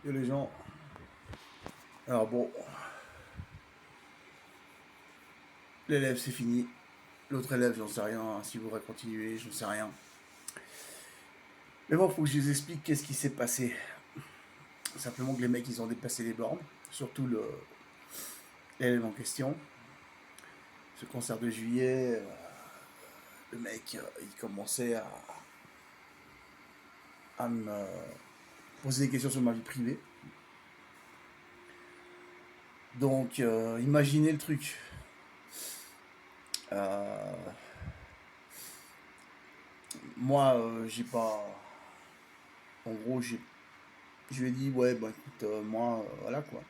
Yo les gens. Alors bon, l'élève c'est fini. L'autre élève, j'en sais rien. S'il voudrait continuer, j'en sais rien. Mais bon, faut que je vous explique qu'est-ce qui s'est passé. Simplement que les mecs, ils ont dépassé les bornes. Surtout l'élève en question. Ce concert de juillet, le mec, il commençait à me poser des questions sur ma vie privée. Donc, imaginez le truc. Euh, Moi, j'ai pas. En gros, je lui ai dit, ouais, bah écoute, moi, voilà quoi.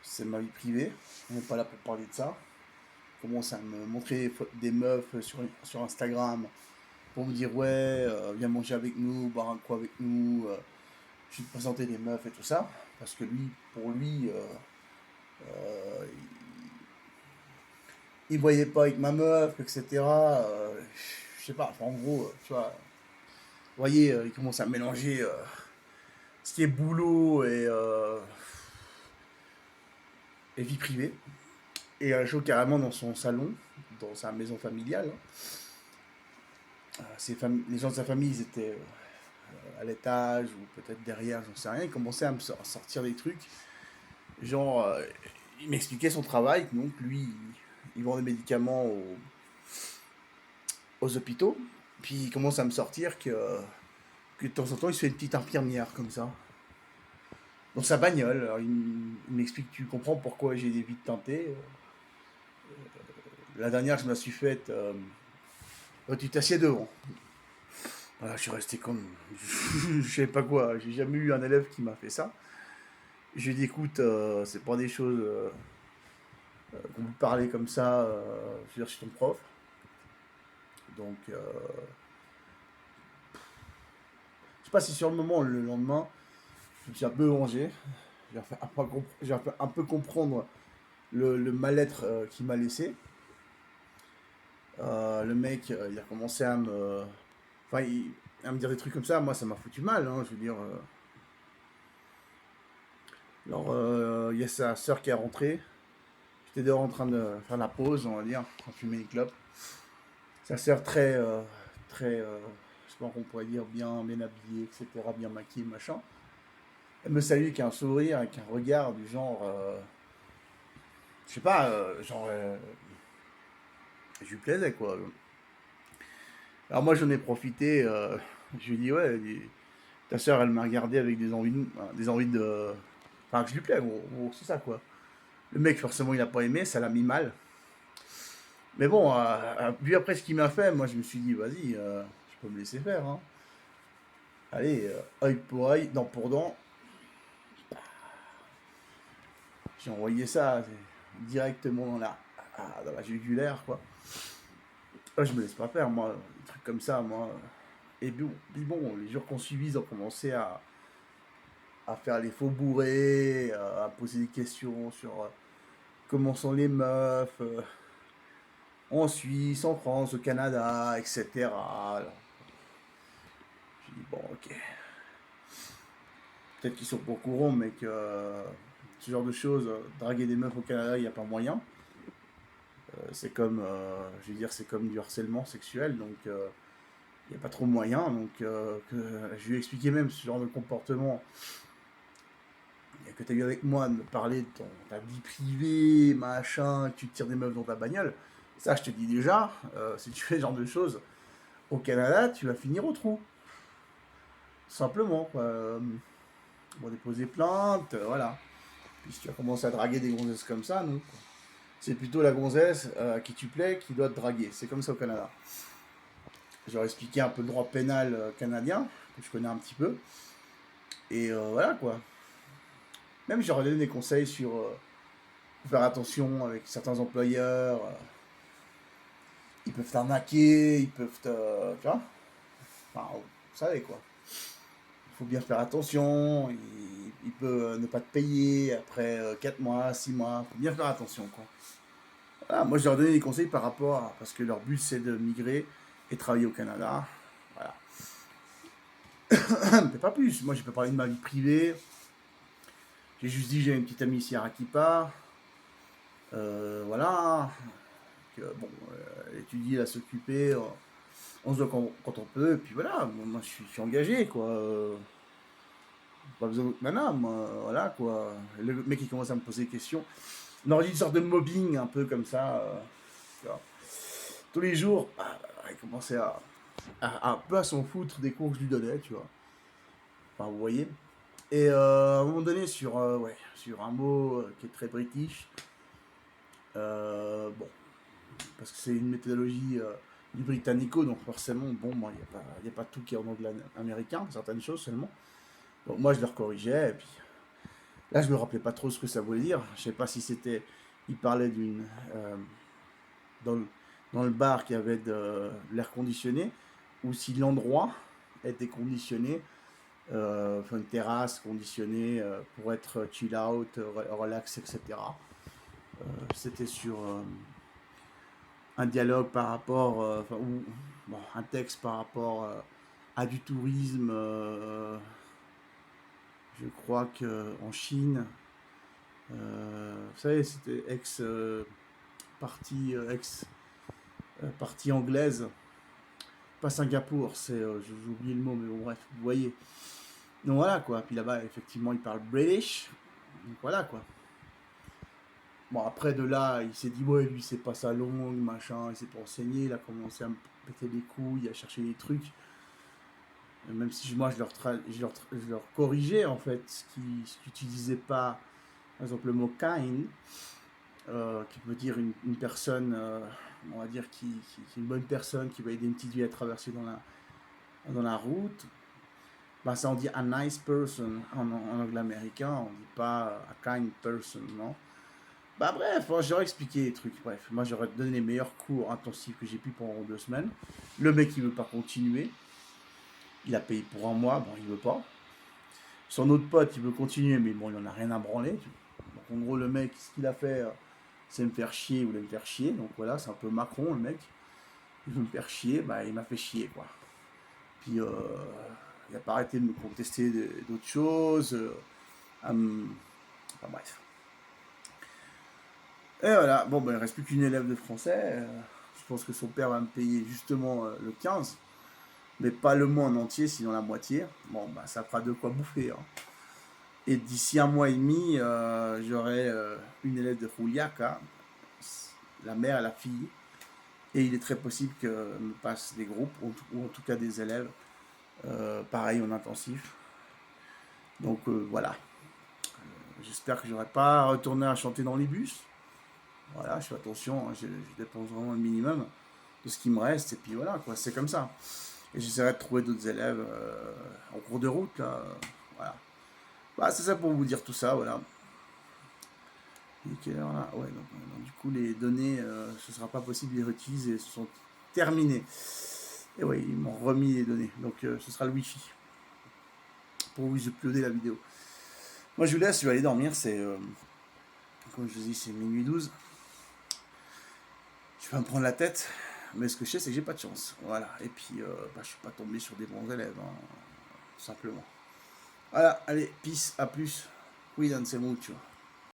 C'est ma vie privée. On n'est pas là pour parler de ça. Il commence à me montrer des meufs sur Instagram pour me dire, ouais, viens manger avec nous, boire un coup avec nous. Je vais te présenter des meufs et tout ça. Parce que lui, pour lui, euh, il voyait pas avec ma meuf, etc. Je sais pas, enfin, en gros, tu vois, vous voyez, il commence à mélanger ce qui est boulot et vie privée. Et un jour, carrément, dans son salon, dans sa maison familiale, les gens de sa famille, ils étaient à l'étage ou peut-être derrière, j'en sais rien. Ils commençaient à me sortir des trucs. Genre, il m'expliquait son travail. Donc, lui, il vend des médicaments aux hôpitaux. Puis, il commence à me sortir que de temps en temps, il se fait une petite infirmière comme ça. Dans sa bagnole. Alors, il m'explique, tu comprends pourquoi j'ai des vies teintées. La dernière, je me la suis faite. Tu t'assieds devant. Voilà, je suis resté comme. Je sais pas quoi. J'ai jamais eu un élève qui m'a fait ça. Je lui ai dit, écoute, c'est pas des choses qu'on peut parler comme ça. Je veux dire, je suis ton prof. Donc, je sais pas si sur le moment, le lendemain, je me suis un peu rangé. J'ai fait un peu comprendre le mal-être qu'il m'a laissé. Le mec, il a commencé à me. Enfin, à me dire des trucs comme ça. Moi, ça m'a foutu mal. Hein, je veux dire. Alors, il y a sa sœur qui est rentrée. J'étais dehors en train de faire la pause, on va dire, en train de fumer une clope. Sa sœur très, je sais pas qu'on pourrait dire, bien habillée, etc., bien maquillée, machin. Elle me salue avec un sourire, avec un regard du genre, je sais pas, genre, je lui plaisais quoi. Alors moi j'en ai profité, je lui ai dit, ouais, ta sœur elle m'a regardé avec des envies de. Enfin, que je lui plais, gros, c'est ça quoi. Le mec, forcément, il a pas aimé, ça l'a mis mal. Mais bon, vu après ce qu'il m'a fait, moi je me suis dit, vas-y, je peux me laisser faire. Hein. Allez, œil pour œil, dent pour dent. J'ai envoyé ça directement dans la jugulaire, quoi. Je me laisse pas faire, moi, des trucs comme ça, moi. Et puis bon, les jours qu'on suivi, ils ont commencé à faire les faux bourrés, à poser des questions sur comment sont les meufs en Suisse, en France, au Canada, etc. Alors, j'ai dit, bon, ok. Peut-être qu'ils sont pas au courant, mais que ce genre de choses, draguer des meufs au Canada, il n'y a pas moyen. C'est comme, je veux dire, c'est comme du harcèlement sexuel, donc il n'y a pas trop moyen. Donc, je lui ai expliqué même ce genre de comportement que tu as eu avec moi, de me parler de ta vie privée, machin, que tu te tires des meufs dans ta bagnole. Ça, je te dis déjà, si tu fais ce genre de choses au Canada, tu vas finir au trou. Simplement, quoi. On va déposer plainte, voilà. Puis si tu as commencé à draguer des gonzesses comme ça, non. C'est plutôt la gonzesse à qui tu plais qui doit te draguer. C'est comme ça au Canada. J'aurais expliqué un peu le droit pénal canadien, que je connais un petit peu. Et voilà quoi. Même j'aurais donné des conseils sur faire attention avec certains employeurs. Ils peuvent t'arnaquer, ils peuvent te. Tu vois. Enfin, vous savez quoi. Il faut bien faire attention. Il peut ne pas te payer après 4 mois, 6 mois. Il faut bien faire attention quoi. Voilà, moi je leur donnais des conseils par rapport à. Parce que leur but c'est de migrer et travailler au Canada. Voilà. Mais pas plus. Moi, j'ai pas parlé de ma vie privée. J'ai juste dit j'ai une petite amie ici à Arequipa. Voilà. Bon, elle étudie, elle a s'occuper. On se voit quand on peut. Et puis voilà, moi je suis engagé, quoi. Pas besoin d'autre nana, moi. Voilà, quoi. Le mec, il commence à me poser des questions. On aurait dit une sorte de mobbing, un peu comme ça. Tu vois. Tous les jours, il commençait un peu à s'en foutre des cours que je lui donnais, tu vois. Enfin, vous voyez. Et à un moment donné, ouais, sur un mot qui est très british, bon, parce que c'est une méthodologie du britannico, donc forcément, bon, moi, il n'y a pas tout qui est en anglais américain, certaines choses seulement. Donc moi, je le corrigeais, et puis là, je me rappelais pas trop ce que ça voulait dire. Je sais pas si c'était, il parlait d'une, dans le, dans le bar qui avait de l'air conditionné, ou si l'endroit était conditionné, enfin une terrasse conditionnée pour être chill out, relax, etc. C'était sur un dialogue par rapport, ou bon, un texte par rapport à du tourisme. Je crois que en Chine, vous savez, c'était ex partie anglaise, pas Singapour, j'ai oublié le mot, mais bon bref, vous voyez. Donc voilà quoi. Puis là-bas, effectivement, il parle British. Donc voilà quoi. Bon, après de là, il s'est dit, ouais, lui, c'est pas sa langue, machin, il s'est pas enseigné, il a commencé à me péter les couilles, à chercher des trucs. Et même si moi, je leur corrigeais, en fait, ce qu'utilisait pas, par exemple, le mot kind, qui veut dire une personne, on va dire, qui est une bonne personne, qui va aider une petite vie à traverser dans la route. Bah, ça, on dit a nice person en anglais américain, on dit pas a kind person, non? Bah bref, j'aurais expliqué les trucs. Bref, moi j'aurais donné les meilleurs cours intensifs que j'ai pu pendant 2 semaines. Le mec il veut pas continuer. Il a payé pour un mois, bon il veut pas. Son autre pote il veut continuer, mais bon il en a rien à branler. Donc en gros le mec, ce qu'il a fait, c'est me faire chier, il voulait me faire chier. Donc voilà, c'est un peu Macron le mec. Il veut me faire chier, bah il m'a fait chier quoi. Puis il a pas arrêté de me contester d'autres choses. Enfin bref. Et voilà, bon ben il reste plus qu'une élève de français. Je pense que son père va me payer justement le 15, mais pas le mois en entier, sinon la moitié. Bon bah ça fera de quoi bouffer, hein. Et d'ici un mois et demi, j'aurai une élève de Juliaca, la mère et la fille. Et il est très possible que me passe des groupes, ou en tout cas des élèves, pareil en intensif. Donc voilà. J'espère que j'aurai pas retourné à chanter dans les bus. Voilà, je fais attention, hein, je dépense vraiment le minimum de ce qui me reste, et puis voilà, quoi, c'est comme ça. Et j'essaierai de trouver d'autres élèves en cours de route, là. Voilà. Bah, c'est ça pour vous dire tout ça, voilà. Et quelle heure là? Ouais, donc, du coup, les données, ce sera pas possible de les réutiliser, ce sont terminées. Et ouais, ils m'ont remis les données, donc ce sera le wifi pour vous uploader la vidéo. Moi, je vous laisse, je vais aller dormir, comme je vous dis, c'est minuit 12. Je vais me prendre la tête, mais ce que je sais, c'est que j'ai pas de chance. Voilà, et puis je suis pas tombé sur des bons élèves, hein, tout simplement. Voilà, allez, peace, à plus. Cuídense mucho.